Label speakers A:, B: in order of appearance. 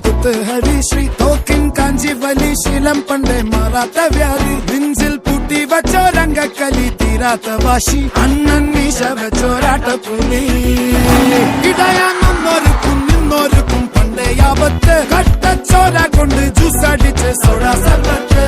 A: കുത്തുഹരി തോക്കിൻ കാഞ്ചി വലി ശീലം പണ്ടേ മാറാത്ത വ്യാധി നെഞ്ചിൽ പൂട്ടി വച്ചോരംഗക്കലി തീരാത്ത വാശി അണ്ണൻ മീശ വെച്ചോരാട്ടപ്പുലി ഇടയാന്നൊരുക്കും നിന്നൊരുക്കും പണ്ടേ ആപത്ത് കട്ടച്ചോര കൊണ്ട് ജ്യൂസ് അടിച്ച് സോഡ സർബത്ത്